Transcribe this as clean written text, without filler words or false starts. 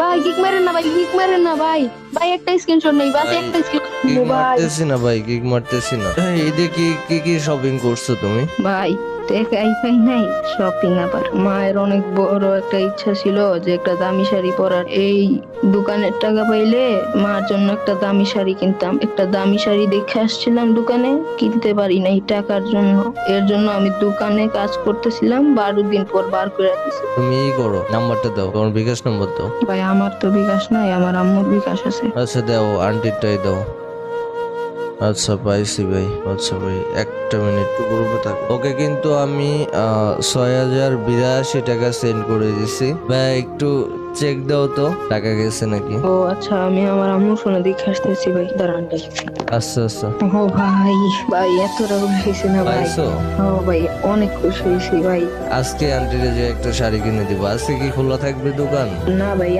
ভাই কিক মারেন না ভাই, কিক মারেন না ভাই। ভাই একটা স্ক্রিনশট নেই, বাস ভাই, একটা স্ক্রিনশট কিক ভাই। মারতেছি না ভাই, কিক মারতেছি না। এদিকে কি কি কি শপিং করছো তুমি? ভাই টাকাই পাই নাই, শপিং আবার। মায়ের অনেক বড় একটা ইচ্ছা ছিল যে একটা দামি শাড়ি পরার। এই দোকানের টাকা পাইলে মার জন্য একটা দামি শাড়ি কিনতাম। একটা দামি শাড়ি দেখে আসছিলাম দোকানে, কিনতে পারি নাই টাকার জন্য। এর জন্য আমি দোকানে কাজ করতেছিলাম, 12 দিন পর বার করে দিছি। তুমি ই করো, নাম্বারটা দাও, তোমার বিকাশ নাম্বার দাও। ভাই আমার তো বিকাশ নাই, আমার আম্মুর বিকাশ আছে। আচ্ছা দাও, আন্টিরটাই দাও। আচ্ছা পাইছি ভাই। আচ্ছা ভাই, একটা মিনিট তো গ্রুপে থাকো। ওকে, কিন্তু আমি 6082 টাকা সেন্ড করে দিছি ভাই, একটু চেক দাও তো টাকা গেছে নাকি। ও আচ্ছা, আমি আমার আম্মুর ফোনে দেখে আসতেছি ভাই, দাঁড়ান ভাই। আচ্ছা আচ্ছা, ও ভাই, ভাই এত টাকা হয়েছে না ভাই। পাইছো? ও ভাই অনেক খুশি হয়েছি ভাই। আজকে আন্টিরে যে একটা শাড়ি কিনে দিব। আজকে কি খোলা থাকবে দোকান? না ভাই